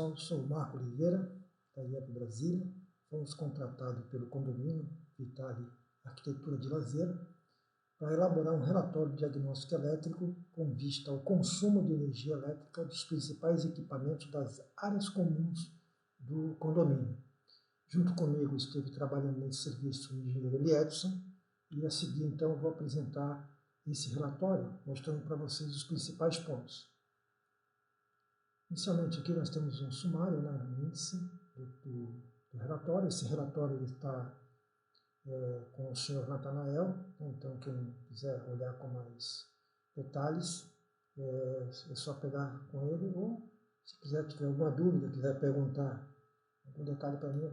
pessoal, sou o Marco Oliveira, da IEP Brasília. Fomos contratados pelo condomínio Vitale Arquitetura de Lazer para elaborar um relatório de diagnóstico elétrico com vista ao consumo de energia elétrica dos principais equipamentos das áreas comuns do condomínio. Junto comigo esteve trabalhando nesse serviço o engenheiro Eliedson, e a seguir então vou apresentar esse relatório, mostrando para vocês os principais pontos. Inicialmente aqui nós temos um sumário, um índice do relatório. Esse relatório ele está com o senhor Natanael, então quem quiser olhar com mais detalhes, é só pegar com ele, ou se quiser tiver alguma dúvida, quiser perguntar algum detalhe para mim, eu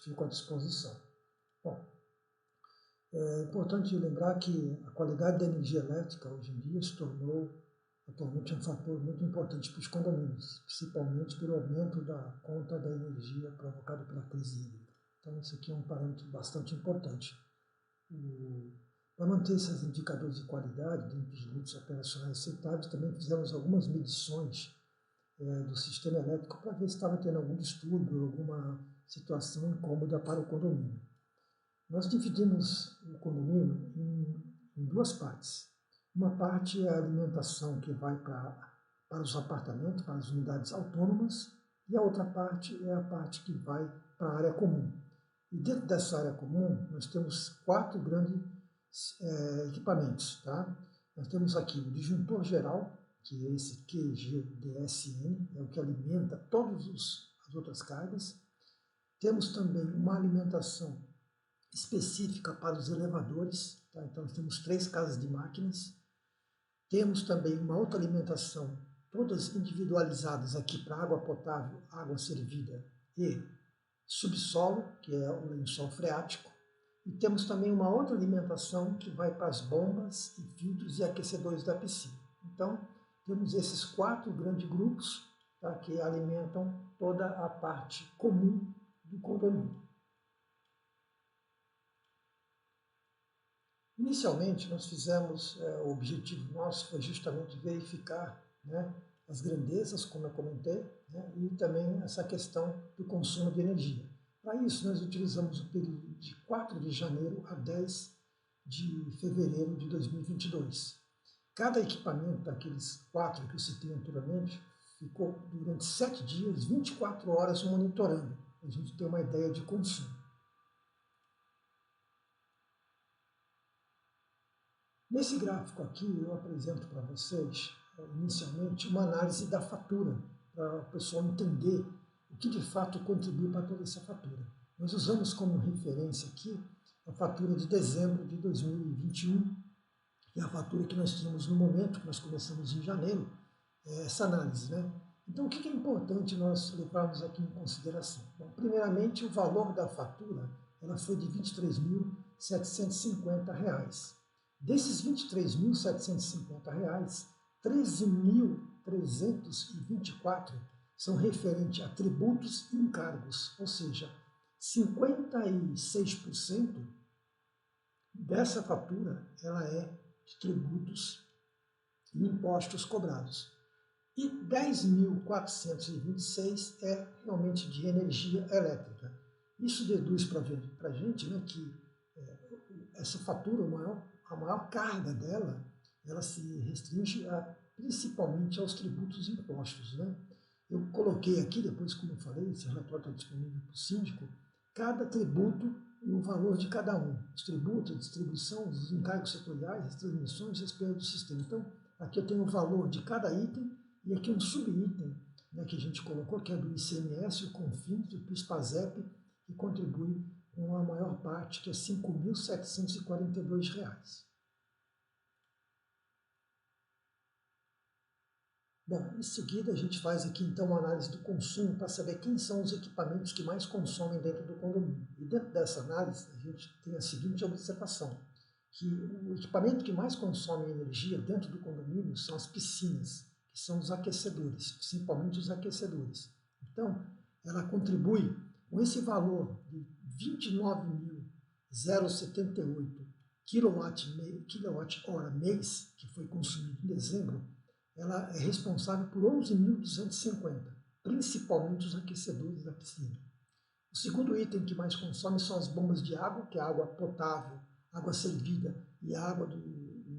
fico à disposição. Bom, é importante lembrar que a qualidade da energia elétrica hoje em dia se tornou atualmente um fator muito importante para os condomínios, principalmente pelo aumento da conta da energia provocado pela crise hídrica. Então isso aqui é um parâmetro bastante importante. Para manter esses indicadores de qualidade dentro dos limites operacionais aceitáveis, também fizemos algumas medições do sistema elétrico para ver se estava tendo algum distúrbio, alguma situação incômoda para o condomínio. Nós dividimos o condomínio em duas partes. Uma parte é a alimentação que vai para os apartamentos, para as unidades autônomas, e a outra parte é a parte que vai para a área comum. E dentro dessa área comum, nós temos 4 grandes equipamentos. Tá? Nós temos aqui o disjuntor geral, que é esse QGDSN, é o que alimenta todas as outras cargas. Temos também uma alimentação específica para os elevadores, tá? Então nós temos 3 casas de máquinas. Temos também uma outra alimentação, todas individualizadas aqui para água potável, água servida e subsolo, que é o lençol freático. E temos também uma outra alimentação que vai para as bombas e filtros e aquecedores da piscina. Então, temos esses 4 grandes grupos, tá, que alimentam toda a parte comum do condomínio. Inicialmente, nós fizemos, o objetivo nosso foi justamente verificar, as grandezas, como eu comentei, e também essa questão do consumo de energia. Para isso, nós utilizamos o período de 4 de janeiro a 10 de fevereiro de 2022. Cada equipamento daqueles 4 que eu citei anteriormente ficou durante 7 dias, 24 horas monitorando, para a gente ter uma ideia de consumo. Nesse gráfico aqui, eu apresento para vocês, inicialmente, uma análise da fatura, para o pessoal entender o que de fato contribui para toda essa fatura. Nós usamos como referência aqui a fatura de dezembro de 2021, que é a fatura que nós tínhamos no momento que nós começamos em janeiro, essa análise. Então, o que é importante nós levarmos aqui em consideração? Bom, primeiramente, o valor da fatura ela foi de R$ 23.750. Desses R$ 23.750, R$ 13.324 são referentes a tributos e encargos, ou seja, 56% dessa fatura ela é de tributos e impostos cobrados. E 10.426 é realmente de energia elétrica. Isso deduz para a gente que essa fatura, a maior carga dela, ela se restringe principalmente aos tributos e impostos. Eu coloquei aqui, depois, como eu falei, esse relatório está disponível para o síndico, cada tributo e o valor de cada um. Os tributos, a distribuição, os encargos setoriais, as transmissões e as perdas do sistema. Então, aqui eu tenho o valor de cada item e aqui um subitem que a gente colocou, que é do ICMS, o CONFINS, o PIS/PASEP, que contribui com a maior parte, que é R$ 5.742. Bom, em seguida a gente faz aqui então uma análise do consumo para saber quem são os equipamentos que mais consomem dentro do condomínio. E dentro dessa análise a gente tem a seguinte observação, que o equipamento que mais consome energia dentro do condomínio são as piscinas, que são os aquecedores, principalmente os aquecedores. Então, ela contribui com esse valor de 29.078 kWh mês, que foi consumido em dezembro, ela é responsável por 11.250. principalmente os aquecedores da piscina. O segundo item que mais consome são as bombas de água, que é a água potável, água servida e a água do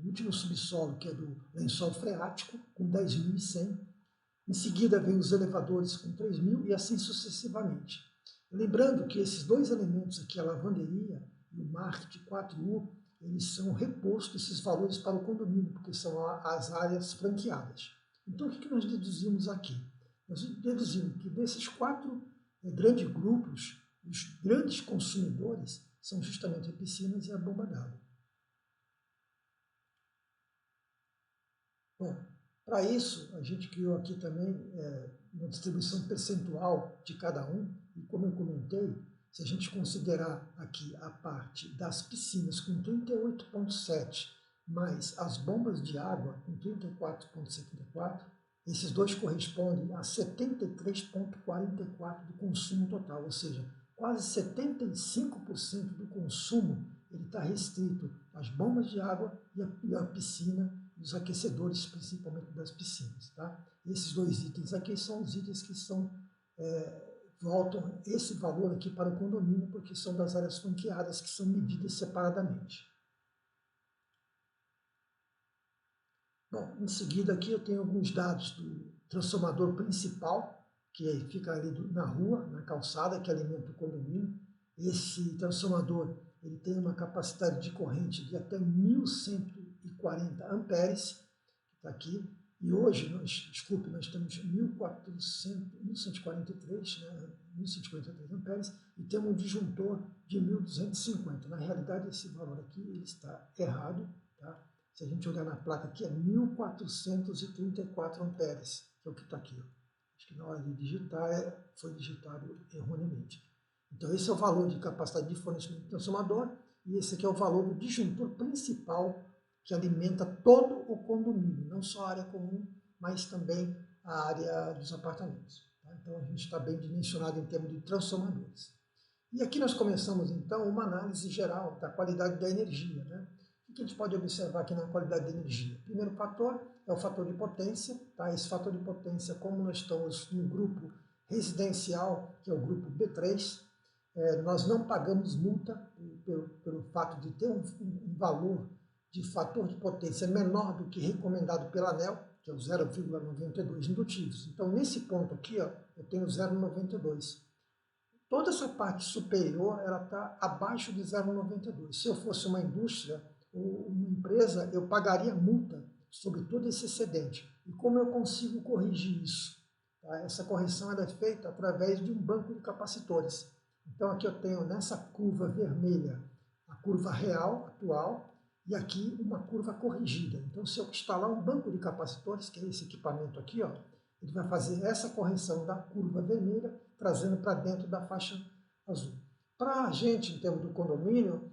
último subsolo, que é do lençol freático, com 10.100. Em seguida vem os elevadores com 3.000 e assim sucessivamente. Lembrando que esses dois elementos aqui, a lavanderia e o marketing 4U, eles são repostos, esses valores, para o condomínio, porque são as áreas franqueadas. Então, o que nós deduzimos aqui? Nós deduzimos que desses 4 grandes grupos, os grandes consumidores são justamente as piscinas e a bomba d'água. Bom, para isso, a gente criou aqui também uma distribuição percentual de cada um, e como eu comentei, se a gente considerar aqui a parte das piscinas com 38,7, mais as bombas de água com 34,74, esses dois correspondem a 73,44 do consumo total, ou seja, quase 75% do consumo ele está restrito às bombas de água e à piscina, os aquecedores, principalmente das piscinas. Tá? Esses dois itens aqui são os itens que voltam esse valor aqui para o condomínio, porque são das áreas franqueadas que são medidas separadamente. Bom, em seguida aqui eu tenho alguns dados do transformador principal, que fica ali na rua, na calçada, que alimenta o condomínio. Esse transformador ele tem uma capacidade de corrente de até 1.140 amperes, que está aqui, e hoje, nós temos 1.143, né, 1.143 amperes, e temos um disjuntor de 1.250. Na realidade, esse valor aqui ele está errado, tá? Se a gente olhar na placa aqui, é 1.434 amperes, que é o que está aqui. Ó. Acho que na hora de digitar, foi digitado erroneamente. Então, esse é o valor de capacidade de fornecimento do transformador, e esse aqui é o valor do disjuntor principal que alimenta todo o condomínio, não só a área comum, mas também a área dos apartamentos. Tá? Então, a gente está bem dimensionado em termos de transformadores. E aqui nós começamos, então, uma análise geral da qualidade da energia. Né? O que a gente pode observar aqui na qualidade da energia? O primeiro fator é o fator de potência. Tá? Esse fator de potência, como nós estamos no grupo residencial, que é o grupo B3, nós não pagamos multa pelo fato de ter um valor de fator de potência menor do que recomendado pela ANEEL, que é o 0,92 indutivos. Então, nesse ponto aqui, ó, eu tenho 0,92. Toda essa parte superior ela está abaixo de 0,92. Se eu fosse uma indústria ou uma empresa, eu pagaria multa sobre todo esse excedente. E como eu consigo corrigir isso? Tá? Essa correção é feita através de um banco de capacitores. Então, aqui eu tenho nessa curva vermelha a curva real, atual, e aqui uma curva corrigida. Então, se eu instalar um banco de capacitores, que é esse equipamento aqui, ó, ele vai fazer essa correção da curva vermelha, trazendo para dentro da faixa azul. Para a gente, em termos do condomínio,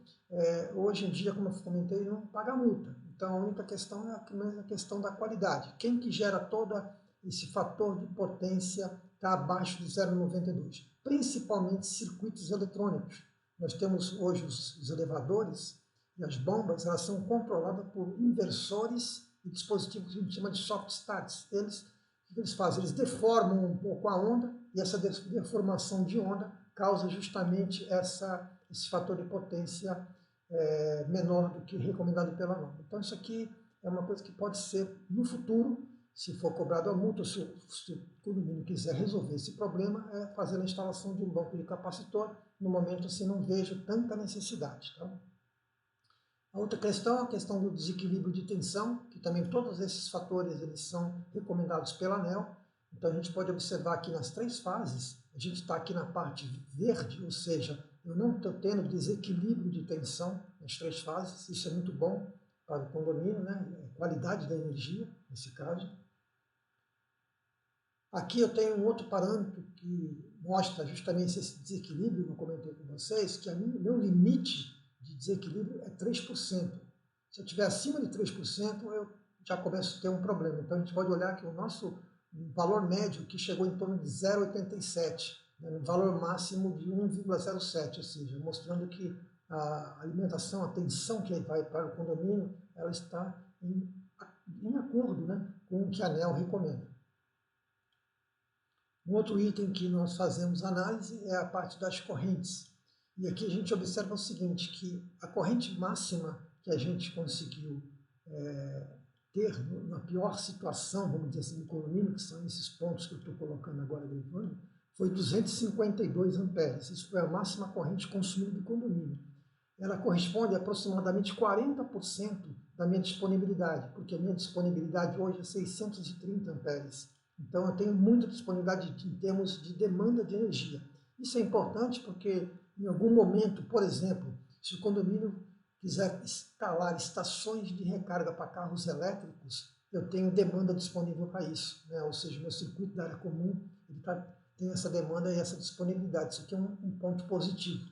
hoje em dia, como eu comentei, não paga multa. Então, a única questão é a questão da qualidade. Quem que gera todo esse fator de potência está abaixo de 0,92? Principalmente circuitos eletrônicos. Nós temos hoje os elevadores e as bombas, elas são controladas por inversores e dispositivos que a gente chama de soft starts. O que eles fazem? Eles deformam um pouco a onda, e essa deformação de onda causa justamente esse fator de potência menor do que recomendado pela norma. Então, isso aqui é uma coisa que pode ser, no futuro, se for cobrado a multa, se o condomínio quiser resolver esse problema, é fazer a instalação de um banco de capacitor. No momento, assim, não vejo tanta necessidade. Tá? A outra questão é a questão do desequilíbrio de tensão, que também todos esses fatores eles são recomendados pela ANEEL. Então, a gente pode observar aqui nas 3 fases, a gente está aqui na parte verde, ou seja, eu não estou tendo desequilíbrio de tensão nas 3 fases, isso é muito bom para o condomínio, né? Qualidade da energia, nesse caso. Aqui eu tenho um outro parâmetro que mostra justamente esse desequilíbrio que eu comentei com vocês, que o meu limite de desequilíbrio é 3%. Se eu estiver acima de 3%, eu já começo a ter um problema. Então, a gente pode olhar que o nosso valor médio, que chegou em torno de 0,87, né, um valor máximo de 1,07, ou seja, mostrando que a alimentação, a tensão que vai para o condomínio, ela está em acordo, né, com o que a ANEEL recomenda. Um outro item que nós fazemos análise é a parte das correntes. E aqui a gente observa o seguinte, que a corrente máxima que a gente conseguiu ter na pior situação, vamos dizer assim, no condomínio, que são esses pontos que eu estou colocando agora gravando, foi 252 amperes. Isso foi a máxima corrente consumida do condomínio. Ela corresponde a aproximadamente 40% da minha disponibilidade, porque a minha disponibilidade hoje é 630 amperes. Então eu tenho muita disponibilidade em termos de demanda de energia. Isso é importante porque em algum momento, por exemplo, se o condomínio quiser instalar estações de recarga para carros elétricos, eu tenho demanda disponível para isso, né? Ou seja, meu circuito da área comum ele tem essa demanda e essa disponibilidade. Isso aqui é um ponto positivo.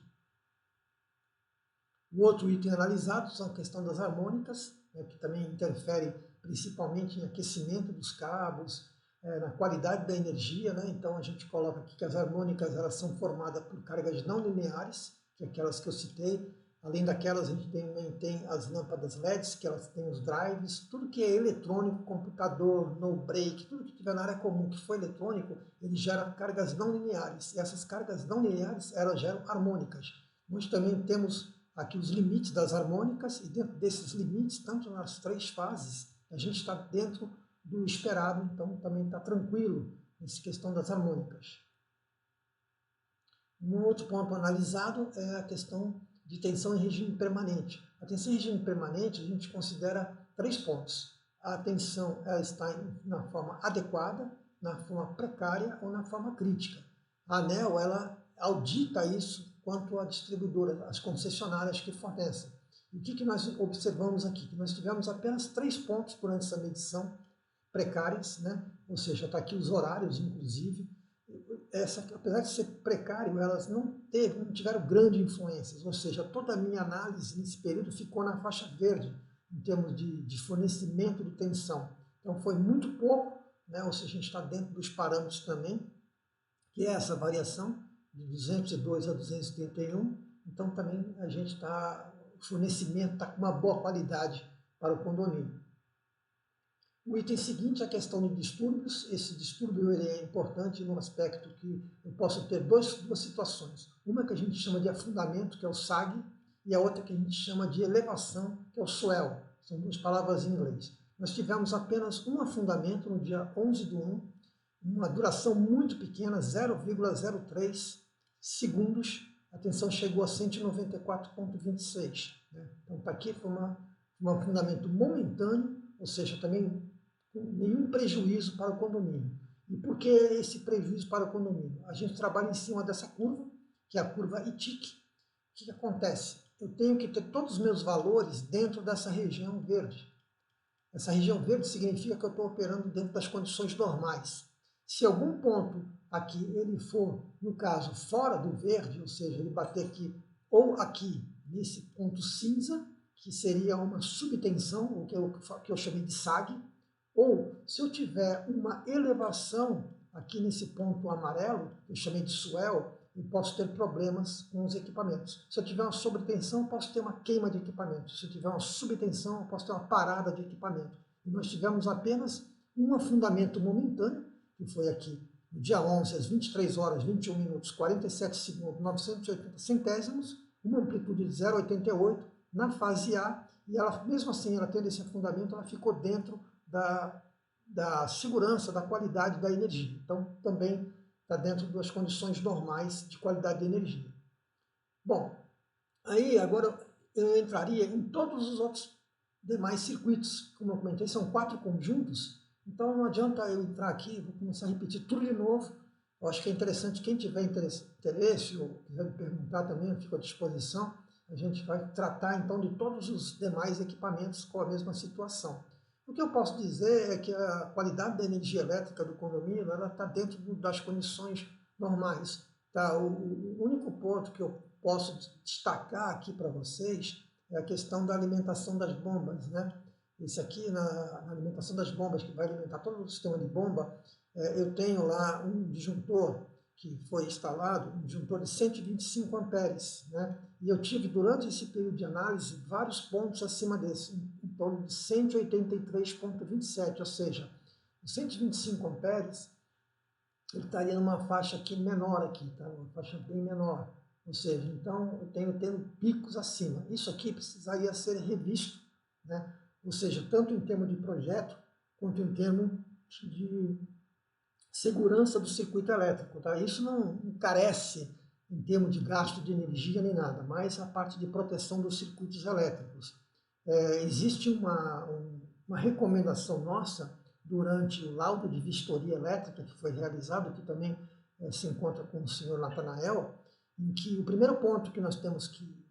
O outro item analisado são a questão das harmônicas, né, que também interfere principalmente em aquecimento dos cabos, na qualidade da energia, né? Então a gente coloca aqui que as harmônicas elas são formadas por cargas não lineares, que é aquelas que eu citei. Além daquelas, a gente também tem as lâmpadas LEDs, que elas têm os drives, tudo que é eletrônico, computador, no break, tudo que tiver na área comum que for eletrônico, ele gera cargas não lineares. E essas cargas não lineares, elas geram harmônicas. Nós também temos aqui os limites das harmônicas, e dentro desses limites, tanto nas três fases, a gente está dentro do esperado, então também está tranquilo nessa questão das harmônicas. Um outro ponto analisado é a questão de tensão em regime permanente. A tensão em regime permanente a gente considera 3 pontos. A tensão ela está na forma adequada, na forma precária ou na forma crítica. A ANEEL ela audita isso quanto à distribuidora, as concessionárias que fornecem. E o que nós observamos aqui? Que nós tivemos apenas 3 pontos durante essa medição precárias, né? Ou seja, está aqui os horários, inclusive. Apesar de ser precário, elas não tiveram grandes influências, ou seja, toda a minha análise nesse período ficou na faixa verde, em termos de fornecimento de tensão. Então foi muito pouco, né? Ou seja, a gente está dentro dos parâmetros também, que é essa variação de 202 a 231, então também a gente está, o fornecimento está com uma boa qualidade para o condomínio. O item seguinte é a questão de distúrbios. Esse distúrbio ele é importante no aspecto que eu posso ter duas situações. Uma que a gente chama de afundamento, que é o SAG, e a outra que a gente chama de elevação, que é o swell. São 2 palavras em inglês. Nós tivemos apenas um afundamento no dia 11/1, uma duração muito pequena, 0,03 segundos. A tensão chegou a 194,26. Né? Então, para aqui foi um afundamento momentâneo, ou seja, também nenhum prejuízo para o condomínio. E por que esse prejuízo para o condomínio? A gente trabalha em cima dessa curva, que é a curva ITIC. O que acontece? Eu tenho que ter todos os meus valores dentro dessa região verde. Essa região verde significa que eu estou operando dentro das condições normais. Se algum ponto aqui ele for, no caso, fora do verde, ou seja, ele bater aqui ou aqui nesse ponto cinza, que seria uma subtensão, o que eu chamei de SAG, ou se eu tiver uma elevação aqui nesse ponto amarelo, eu chamei de swell, eu posso ter problemas com os equipamentos. Se eu tiver uma sobretensão, eu posso ter uma queima de equipamento. Se eu tiver uma subtensão, eu posso ter uma parada de equipamento. E nós tivemos apenas um afundamento momentâneo, que foi aqui no dia 11, às 23 horas, 21 minutos, 47 segundos, 980 centésimos, uma amplitude de 0,88 na fase A, e ela, mesmo assim, ela tendo esse afundamento, ela ficou dentro da segurança, da qualidade da energia. Então, também está dentro das condições normais de qualidade de energia. Bom, aí agora eu entraria em todos os outros demais circuitos. Como eu comentei, são 4 conjuntos, então não adianta eu entrar aqui e vou começar a repetir tudo de novo. Eu acho que é interessante, quem tiver interesse ou quiser me perguntar também, eu fico à disposição. A gente vai tratar então de todos os demais equipamentos com a mesma situação. O que eu posso dizer é que a qualidade da energia elétrica do condomínio está dentro das condições normais. Tá? O único ponto que eu posso destacar aqui para vocês é a questão da alimentação das bombas. Né? Esse aqui, na alimentação das bombas, que vai alimentar todo o sistema de bomba, eu tenho lá um disjuntor que foi instalado, um disjuntor de 125 amperes, né? E eu tive, durante esse período de análise, vários pontos acima desse, em torno de 183,27, ou seja, os 125 amperes, ele estaria numa faixa aqui menor aqui, tá? Uma faixa bem menor. Ou seja, então eu tenho tendo picos acima. Isso aqui precisaria ser revisto, né? Ou seja, tanto em termos de projeto, quanto em termos de segurança do circuito elétrico, tá? Isso não encarece em termos de gasto de energia nem nada, mas a parte de proteção dos circuitos elétricos. Existe uma recomendação nossa durante o laudo de vistoria elétrica que foi realizado, que também se encontra com o senhor Natanael, em que o primeiro ponto que nós temos que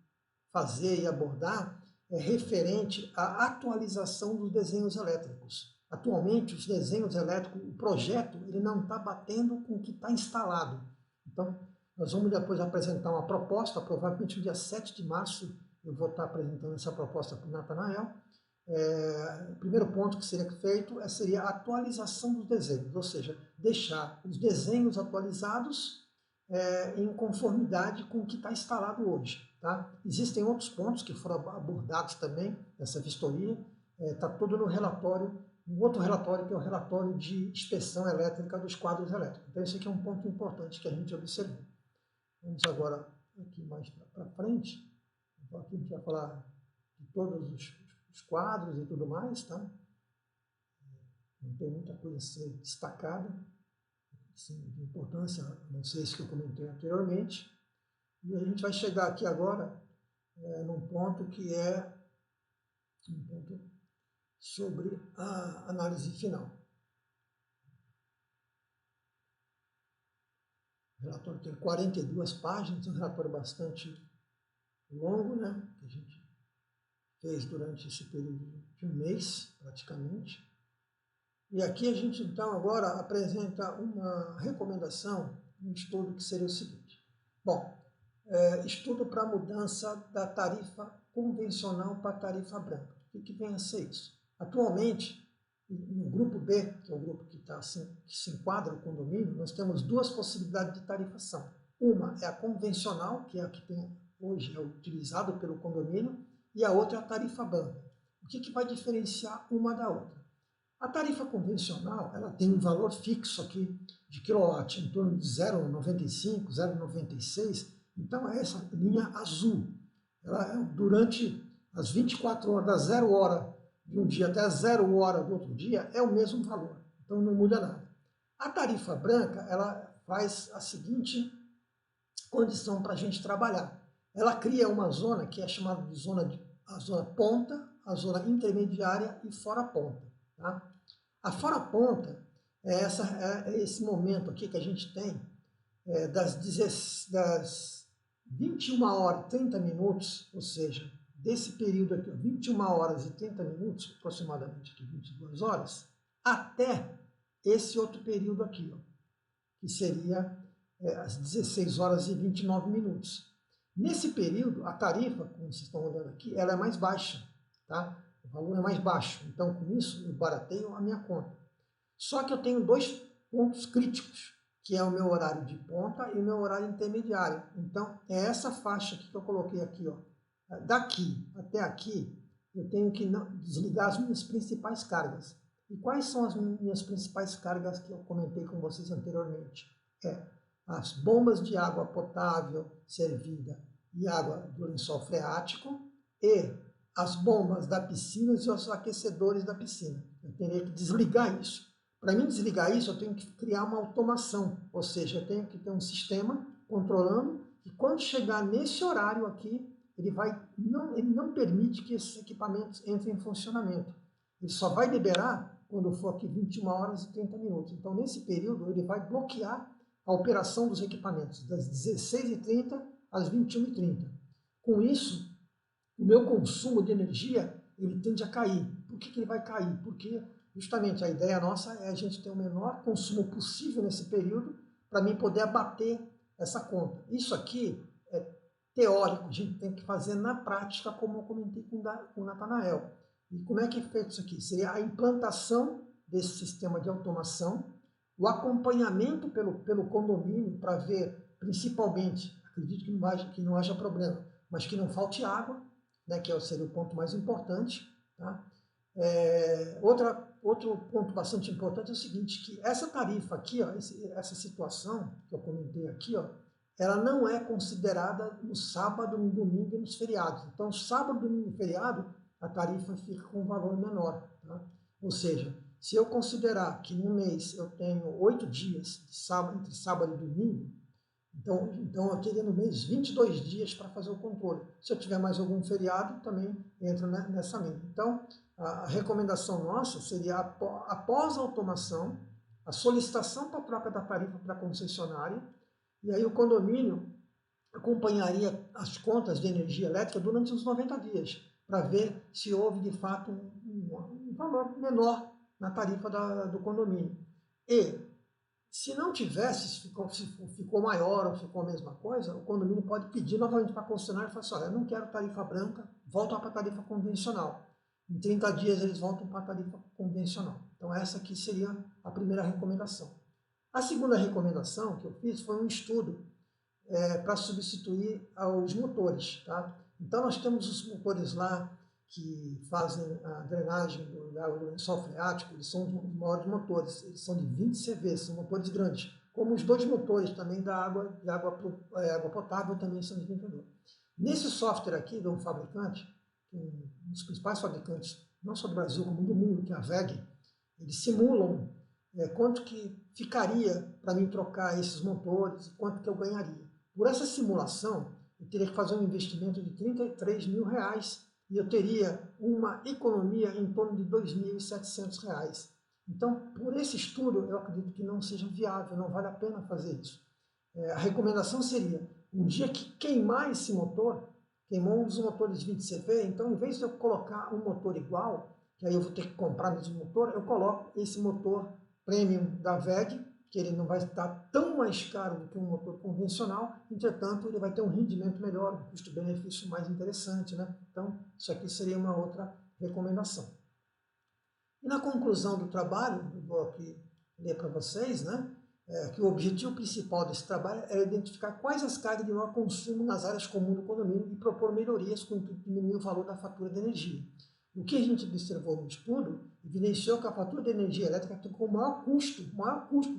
fazer e abordar é referente à atualização dos desenhos elétricos. Atualmente, os desenhos elétricos, o projeto, ele não está batendo com o que está instalado. Então, nós vamos depois apresentar uma proposta, provavelmente no dia 7 de março eu vou estar apresentando essa proposta para o Natanael. O primeiro ponto que seria feito seria a atualização dos desenhos, ou seja, deixar os desenhos atualizados em conformidade com o que está instalado hoje. Tá? Existem outros pontos que foram abordados também nessa vistoria, está tudo no relatório, um outro relatório que é o relatório de inspeção elétrica dos quadros elétricos. Então esse aqui é um ponto importante que a gente observou. Vamos agora aqui mais para frente. Então aqui a gente vai falar de todos os quadros e tudo mais, tá? Não tem muita coisa a ser destacada, assim, de importância, não sei isso que eu comentei anteriormente. E a gente vai chegar aqui agora num ponto que é um ponto sobre a análise final. O relatório tem 42 páginas, é um relatório bastante longo, né, que a gente fez durante esse período de um mês, praticamente. E aqui a gente, então, agora apresenta uma recomendação, um estudo que seria o seguinte. Bom, estudo para a mudança da tarifa convencional para a tarifa branca. O que vem a ser isso? Atualmente, no grupo B, que é o grupo que se enquadra o condomínio, nós temos duas possibilidades de tarifação. Uma é a convencional, que é a que hoje é utilizado pelo condomínio, e a outra é a tarifa branca. O que vai diferenciar uma da outra? A tarifa convencional, ela tem um valor fixo aqui de quilowatt, em torno de 0,95, 0,96. Então, é essa linha azul. Ela, durante as 24 horas, da 0 hora de um dia até a 0 hora do outro dia, é o mesmo valor. Então, não muda nada. A tarifa branca, ela faz a seguinte condição para a gente trabalhar. Ela cria uma zona que é chamada de a zona ponta, a zona intermediária e fora ponta. Tá? A fora ponta é esse momento aqui que a gente tem das 21 horas e 30 minutos, ou seja, desse período aqui, 21 horas e 30 minutos, aproximadamente aqui, 22 horas, até esse outro período aqui, ó, que seria às 16 horas e 29 minutos. Nesse período, a tarifa, como vocês estão olhando aqui, ela é mais baixa, tá? O valor é mais baixo. Então, com isso, eu barateio a minha conta. Só que eu tenho dois pontos críticos, que é o meu horário de ponta e o meu horário intermediário. Então, é essa faixa aqui que eu coloquei aqui, ó. Daqui até aqui, eu tenho que desligar as minhas principais cargas. E quais são as minhas principais cargas que eu comentei com vocês anteriormente? As bombas de água potável servida e água do lençol freático e as bombas da piscina e os aquecedores da piscina. Eu teria que desligar isso. Para mim desligar isso, eu tenho que criar uma automação, ou seja, eu tenho que ter um sistema controlando e quando chegar nesse horário aqui, ele não permite que esses equipamentos entrem em funcionamento. Ele só vai liberar quando for aqui 21 horas e 30 minutos. Então, nesse período, ele vai bloquear a operação dos equipamentos, das 16h30 às 21h30. Com isso, o meu consumo de energia ele tende a cair. Por que ele vai cair? Porque justamente a ideia nossa é a gente ter o menor consumo possível nesse período para mim poder abater essa conta. Isso aqui é teórico, a gente tem que fazer na prática, como eu comentei com o Natanael. E como é que é feito isso aqui? Seria a implantação desse sistema de automação, o acompanhamento pelo condomínio para ver, principalmente, acredito que não haja problema, mas que não falte água, né, que seria o ponto mais importante. Tá? outro ponto bastante importante é o seguinte, que essa tarifa aqui, ó, essa situação que eu comentei aqui, ó, ela não é considerada no sábado, no domingo e nos feriados. Então, sábado, domingo e feriado, a tarifa fica com um valor menor. Tá? Ou seja, se eu considerar que no mês eu tenho 8 dias de sábado, entre sábado e domingo, então eu teria no mês 22 dias para fazer o controle. Se eu tiver mais algum feriado, também entra nessa linha. Então, a recomendação nossa seria, após a automação, a solicitação para a troca da tarifa para a concessionária, e aí o condomínio acompanharia as contas de energia elétrica durante uns 90 dias, para ver se houve, de fato, um valor menor na tarifa do condomínio. E, se não tivesse, se ficou maior ou ficou a mesma coisa, o condomínio pode pedir novamente para a concessionária e falar assim, olha, eu não quero tarifa branca, volta para a tarifa convencional. Em 30 dias eles voltam para a tarifa convencional. Então essa aqui seria a primeira recomendação. A segunda recomendação que eu fiz foi um estudo para substituir os motores. Tá? Então nós temos os motores lá que fazem a drenagem do lençol freático, eles são os maiores motores, eles são de 20 CV, são motores grandes, como os dois motores também da água potável também são de 22. Nesse software aqui de um fabricante, um dos principais fabricantes, não só do Brasil, como do mundo, que é a WEG, eles simulam quanto que ficaria para mim trocar esses motores e quanto que eu ganharia. Por essa simulação, eu teria que fazer um investimento de R$33 mil, e eu teria uma economia em torno de R$2.700. Então, por esse estudo, eu acredito que não seja viável, não vale a pena fazer isso. A recomendação seria, um dia que queimar esse motor, queimou um dos motores 20 CV, então, em vez de eu colocar um motor igual, que aí eu vou ter que comprar mais um motor, eu coloco esse motor premium da WEG, que ele não vai estar tão mais caro do que um motor convencional, entretanto, ele vai ter um rendimento melhor, um custo-benefício mais interessante, né? Então, isso aqui seria uma outra recomendação. E na conclusão do trabalho, eu vou aqui ler para vocês, né? Que o objetivo principal desse trabalho é identificar quais as cargas de maior consumo nas áreas comuns do condomínio e propor melhorias com o intuito de diminuir o valor da fatura de energia. O que a gente observou no estudo evidenciou que a fatura de energia elétrica tem como maior custo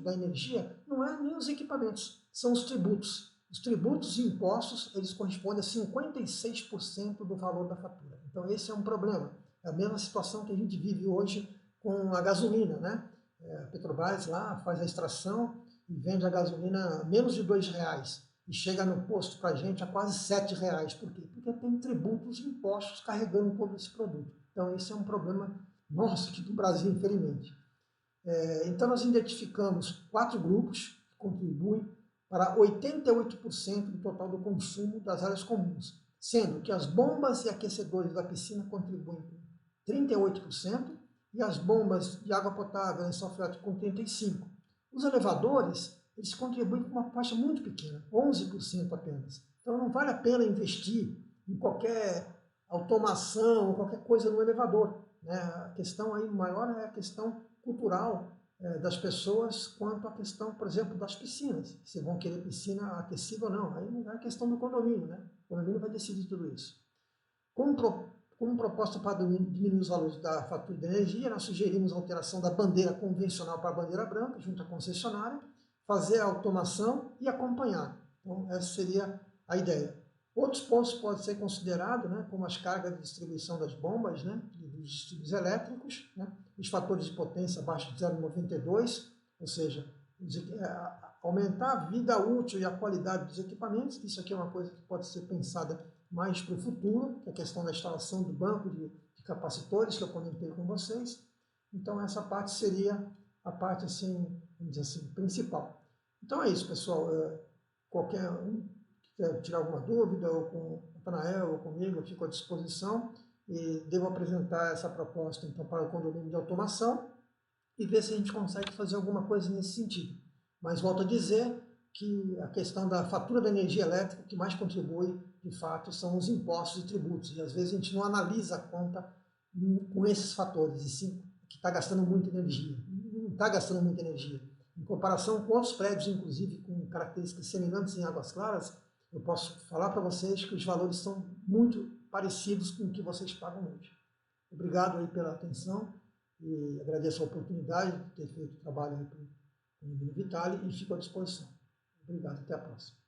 da energia não é nem os equipamentos, são os tributos. Os tributos e impostos, eles correspondem a 56% do valor da fatura. Então esse é um problema. É a mesma situação que a gente vive hoje com a gasolina, né? A Petrobras lá faz a extração e vende a gasolina a menos de R$2 e chega no posto para a gente a quase R$7. Por quê? Porque tem tributos e impostos carregando todo esse produto. Então, esse é um problema nosso aqui do Brasil, infelizmente. Então, nós identificamos 4 grupos que contribuem para 88% do total do consumo das áreas comuns, sendo que as bombas e aquecedores da piscina contribuem com 38% e as bombas de água potável e lençol freático com 35%. Os elevadores, eles contribuem com uma faixa muito pequena, 11% apenas. Então, não vale a pena investir em qualquer automação, qualquer coisa no elevador. Né? A questão aí maior é a questão cultural das pessoas quanto à questão, por exemplo, das piscinas. Se vão querer piscina aquecida ou não. Aí não é a questão do condomínio, né? O condomínio vai decidir tudo isso. Como proposta para diminuir os valores da fatura de energia, nós sugerimos a alteração da bandeira convencional para a bandeira branca, junto à concessionária, fazer a automação e acompanhar. Então, essa seria a ideia. Outros pontos podem ser considerados, né, como as cargas de distribuição das bombas, né, dos distúrbios elétricos, né, os fatores de potência abaixo de 0,92, ou seja, aumentar a vida útil e a qualidade dos equipamentos. Isso aqui é uma coisa que pode ser pensada mais para o futuro, que é a questão da instalação do banco de capacitores que eu comentei com vocês. Então, essa parte seria a parte, assim, vamos dizer assim, principal. Então é isso, pessoal. Qualquer um quer tirar alguma dúvida, ou com o Natanael, ou comigo, eu fico à disposição e devo apresentar essa proposta então, para o condomínio de automação e ver se a gente consegue fazer alguma coisa nesse sentido. Mas volto a dizer que a questão da fatura da energia elétrica, o que mais contribui, de fato, são os impostos e tributos. E às vezes a gente não analisa a conta com esses fatores, e sim que está gastando muita energia. Não está gastando muita energia. Em comparação com outros prédios, inclusive com características semelhantes em Águas Claras, eu posso falar para vocês que os valores são muito parecidos com o que vocês pagam hoje. Obrigado aí pela atenção e agradeço a oportunidade de ter feito o trabalho com o Vitale e fico à disposição. Obrigado, até a próxima.